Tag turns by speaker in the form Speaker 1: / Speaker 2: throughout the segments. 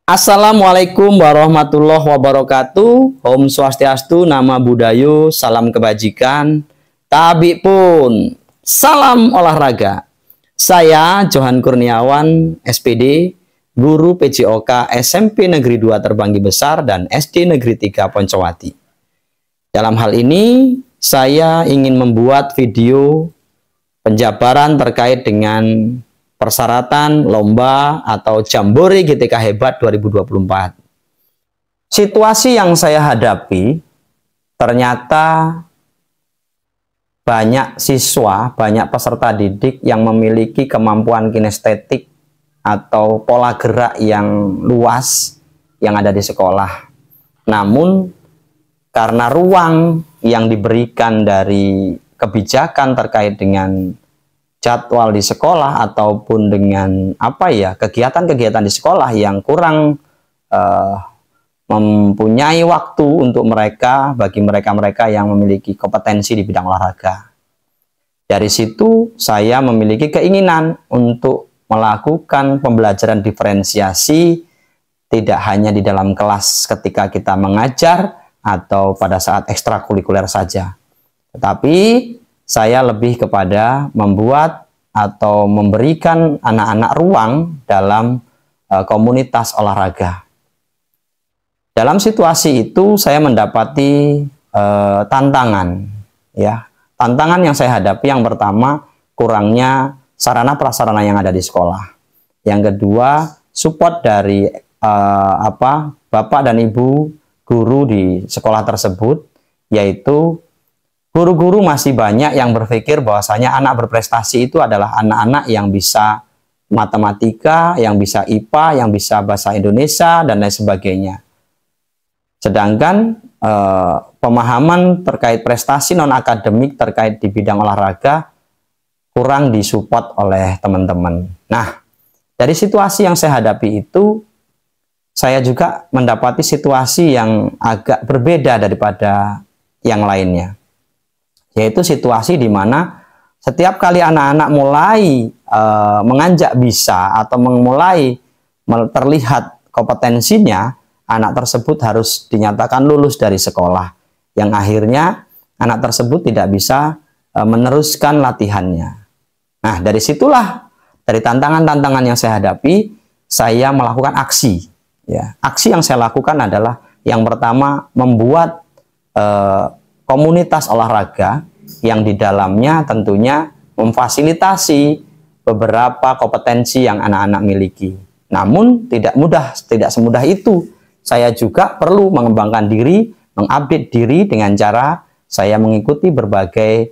Speaker 1: Assalamualaikum warahmatullahi wabarakatuh. Om Swastiastu, Nama Budayu, salam kebajikan. Tabi pun, salam olahraga. Saya Johan Kurniawan, SPD, Guru PJOK SMP Negeri 2 Terbanggi Besar dan SD Negeri 3 Poncowati. Dalam hal ini, saya ingin membuat video penjabaran terkait dengan persyaratan lomba atau Jambore GTK Hebat 2024. Situasi yang saya hadapi, ternyata banyak siswa, banyak peserta didik yang memiliki kemampuan kinestetik atau pola gerak yang luas yang ada di sekolah. Namun, karena ruang yang diberikan dari kebijakan terkait dengan jadwal di sekolah ataupun dengan kegiatan-kegiatan di sekolah yang kurang mempunyai waktu untuk bagi mereka yang memiliki kompetensi di bidang olahraga. Dari situ saya memiliki keinginan untuk melakukan pembelajaran diferensiasi tidak hanya di dalam kelas ketika kita mengajar atau pada saat ekstrakurikuler saja, tetapi saya lebih kepada membuat atau memberikan anak-anak ruang dalam komunitas olahraga. Dalam situasi itu saya mendapati tantangan, ya. Tantangan yang saya hadapi yang pertama, kurangnya sarana prasarana yang ada di sekolah. Yang kedua, support dari Bapak dan Ibu guru di sekolah tersebut, yaitu guru-guru masih banyak yang berpikir bahwasanya anak berprestasi itu adalah anak-anak yang bisa matematika, yang bisa IPA, yang bisa bahasa Indonesia, dan lain sebagainya. Sedangkan pemahaman terkait prestasi non-akademik terkait di bidang olahraga kurang disupport oleh teman-teman. Nah, dari situasi yang saya hadapi itu, saya juga mendapati situasi yang agak berbeda daripada yang lainnya. Yaitu situasi di mana setiap kali anak-anak mulai menganjak bisa atau mulai terlihat kompetensinya, anak tersebut harus dinyatakan lulus dari sekolah, yang akhirnya anak tersebut tidak bisa meneruskan latihannya. Nah, dari situlah, dari tantangan-tantangan yang saya hadapi, saya melakukan aksi. Ya, aksi yang saya lakukan adalah yang pertama, membuat komunitas olahraga yang di dalamnya tentunya memfasilitasi beberapa kompetensi yang anak-anak miliki. Namun tidak semudah itu. Saya juga perlu mengembangkan diri, mengupdate diri dengan cara saya mengikuti berbagai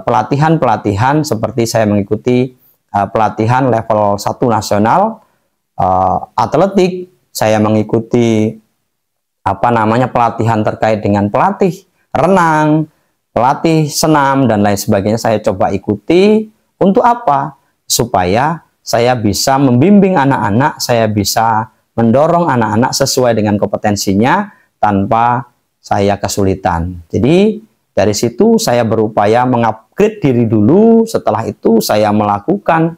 Speaker 1: pelatihan-pelatihan seperti saya mengikuti pelatihan level 1 nasional, atletik, saya mengikuti pelatihan terkait dengan pelatih renang, pelatih senam, dan lain sebagainya. Saya coba ikuti untuk apa? Supaya saya bisa membimbing anak-anak, saya bisa mendorong anak-anak sesuai dengan kompetensinya tanpa saya kesulitan. Jadi dari situ saya berupaya mengupgrade diri dulu, setelah itu saya melakukan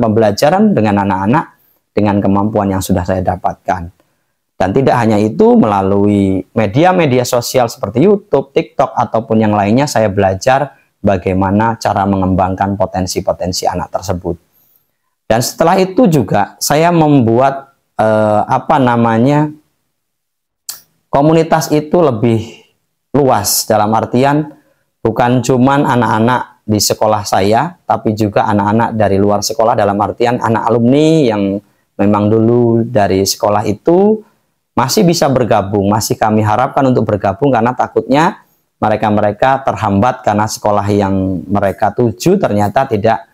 Speaker 1: pembelajaran dengan anak-anak dengan kemampuan yang sudah saya dapatkan. Dan tidak hanya itu, melalui media-media sosial seperti YouTube, TikTok, ataupun yang lainnya, saya belajar bagaimana cara mengembangkan potensi-potensi anak tersebut. Dan setelah itu juga, saya membuat komunitas itu lebih luas, dalam artian bukan cuma anak-anak di sekolah saya, tapi juga anak-anak dari luar sekolah, dalam artian anak alumni yang memang dulu dari sekolah itu masih bisa bergabung, masih kami harapkan untuk bergabung karena takutnya mereka-mereka terhambat karena sekolah yang mereka tuju ternyata tidak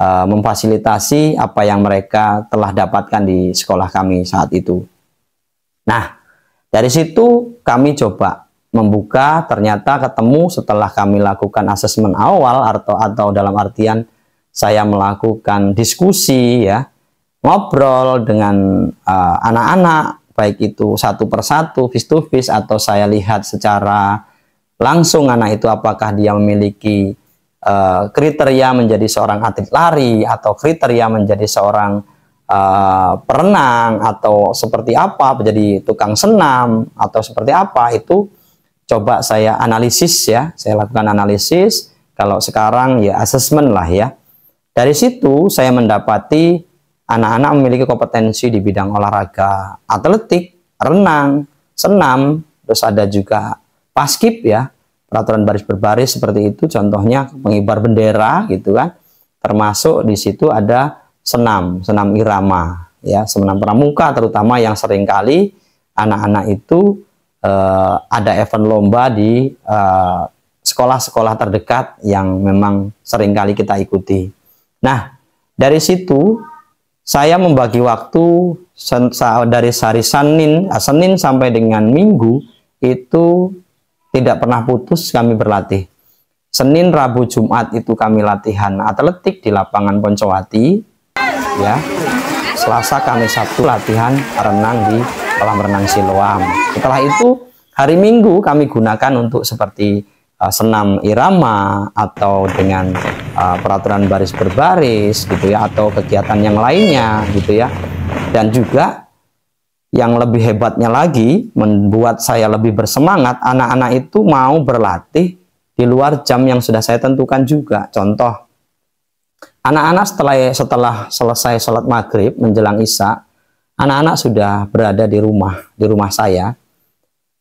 Speaker 1: memfasilitasi apa yang mereka telah dapatkan di sekolah kami saat itu. Nah, dari situ kami coba membuka, ternyata ketemu setelah kami lakukan asesmen awal atau dalam artian saya melakukan diskusi, ya, ngobrol dengan anak-anak, baik itu satu persatu, face to face, atau saya lihat secara langsung anak itu apakah dia memiliki kriteria menjadi seorang atlet lari atau kriteria menjadi seorang perenang atau seperti apa, menjadi tukang senam atau seperti apa, itu coba saya analisis ya, saya lakukan analisis. Kalau sekarang ya asesmen lah ya. Dari situ saya mendapati anak-anak memiliki kompetensi di bidang olahraga, atletik, renang, senam, terus ada juga paskib ya, peraturan baris berbaris seperti itu, contohnya pengibar bendera gitu kan. Termasuk di situ ada senam irama ya, senam pramuka terutama yang seringkali anak-anak itu ada event lomba di sekolah-sekolah terdekat yang memang seringkali kita ikuti. Nah, dari situ saya membagi waktu dari hari Senin sampai dengan Minggu itu tidak pernah putus kami berlatih. Senin, Rabu, Jumat itu kami latihan atletik di lapangan Poncowati ya. Selasa, Kamis, Sabtu latihan renang di kolam renang Siloam. Setelah itu hari Minggu kami gunakan untuk seperti senam irama atau dengan peraturan baris berbaris gitu ya, atau kegiatan yang lainnya gitu ya. Dan juga yang lebih hebatnya lagi, membuat saya lebih bersemangat, anak-anak itu mau berlatih di luar jam yang sudah saya tentukan juga. Contoh, anak-anak setelah selesai sholat maghrib menjelang isya, anak-anak sudah berada di rumah saya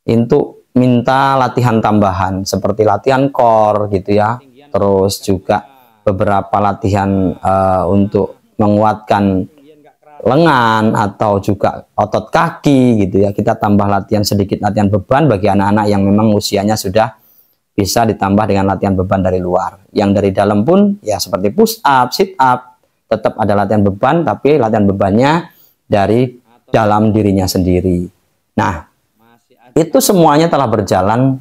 Speaker 1: untuk minta latihan tambahan seperti latihan core gitu ya, terus juga beberapa latihan untuk menguatkan lengan atau juga otot kaki gitu ya. Kita tambah latihan sedikit, latihan beban bagi anak-anak yang memang usianya sudah bisa ditambah dengan latihan beban dari luar. Yang dari dalam pun ya seperti push up, sit up, tetap ada latihan beban, tapi latihan bebannya dari dalam dirinya sendiri. Nah, itu semuanya telah berjalan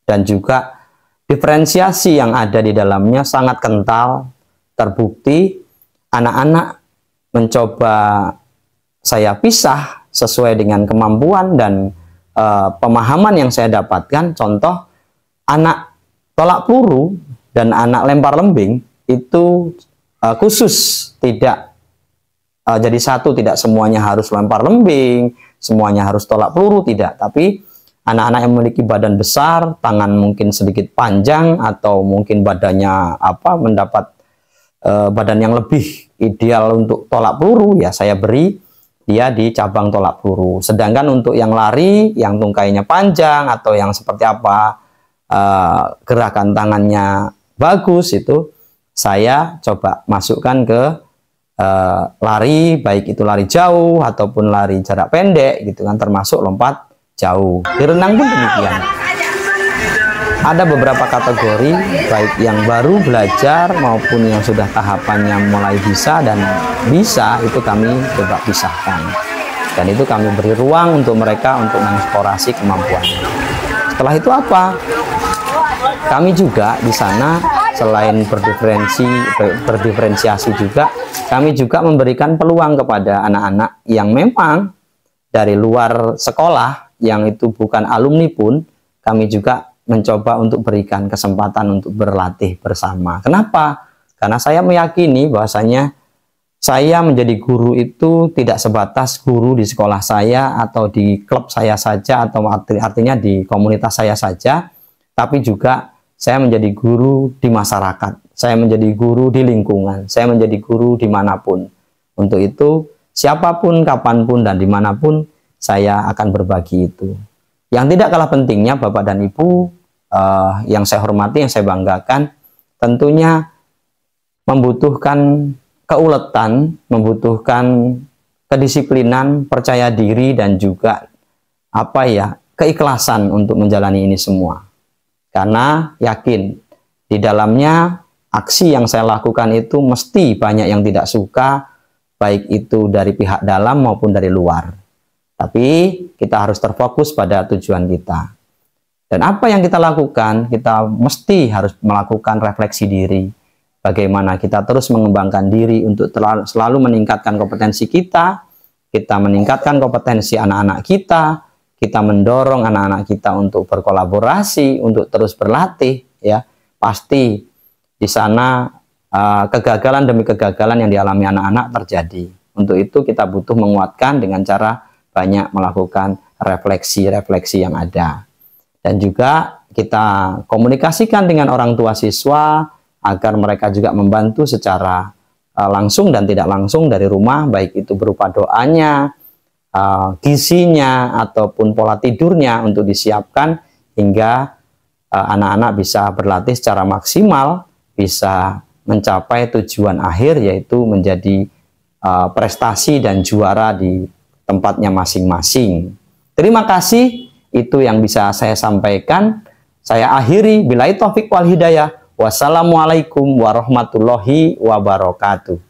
Speaker 1: dan juga diferensiasi yang ada di dalamnya sangat kental, terbukti. Anak-anak mencoba saya pisah sesuai dengan kemampuan dan pemahaman yang saya dapatkan. Contoh, anak tolak peluru dan anak lempar lembing itu khusus, tidak jadi satu, tidak semuanya harus lempar lembing, semuanya harus tolak peluru, tidak. Tapi anak-anak yang memiliki badan besar, tangan mungkin sedikit panjang, atau mungkin badannya mendapat badan yang lebih ideal untuk tolak peluru, ya saya beri dia di cabang tolak peluru. Sedangkan untuk yang lari, yang tungkainya panjang atau yang seperti apa, gerakan tangannya bagus, itu saya coba masukkan ke lari, baik itu lari jauh ataupun lari jarak pendek gitu kan, termasuk lompat jauh. Di renang pun demikian. Ada beberapa kategori, baik yang baru belajar maupun yang sudah tahapannya mulai bisa dan bisa, itu kami coba pisahkan. Dan itu kami beri ruang untuk mereka untuk mengeksplorasi kemampuannya. Setelah itu apa? Kami juga di sana selain berdiferensiasi juga, kami juga memberikan peluang kepada anak-anak yang memang dari luar sekolah, yang itu bukan alumni pun, kami juga mencoba untuk berikan kesempatan untuk berlatih bersama. Kenapa? Karena saya meyakini bahwasanya saya menjadi guru itu tidak sebatas guru di sekolah saya atau di klub saya saja, atau artinya di komunitas saya saja, tapi juga saya menjadi guru di masyarakat, saya menjadi guru di lingkungan, saya menjadi guru dimanapun. Untuk itu, siapapun, kapanpun, dan dimanapun, saya akan berbagi itu. Yang tidak kalah pentingnya, Bapak dan Ibu, yang saya hormati, yang saya banggakan, tentunya membutuhkan keuletan, membutuhkan kedisiplinan, percaya diri, dan juga keikhlasan untuk menjalani ini semua. Karena yakin di dalamnya aksi yang saya lakukan itu mesti banyak yang tidak suka, baik itu dari pihak dalam maupun dari luar. Tapi kita harus terfokus pada tujuan kita. Dan apa yang kita lakukan, kita mesti harus melakukan refleksi diri. Bagaimana kita terus mengembangkan diri untuk selalu meningkatkan kompetensi kita meningkatkan kompetensi anak-anak kita mendorong anak-anak kita untuk berkolaborasi, untuk terus berlatih, ya. Pasti di sana kegagalan demi kegagalan yang dialami anak-anak terjadi. Untuk itu kita butuh menguatkan dengan cara banyak melakukan refleksi-refleksi yang ada. Dan juga kita komunikasikan dengan orang tua siswa agar mereka juga membantu secara langsung dan tidak langsung dari rumah, baik itu berupa doanya, gizinya, ataupun pola tidurnya untuk disiapkan hingga anak-anak bisa berlatih secara maksimal, bisa mencapai tujuan akhir yaitu menjadi prestasi dan juara di tempatnya masing-masing. Terima kasih, itu yang bisa saya sampaikan. Saya akhiri, billahi taufik wal hidayah. Wassalamualaikum warahmatullahi wabarakatuh.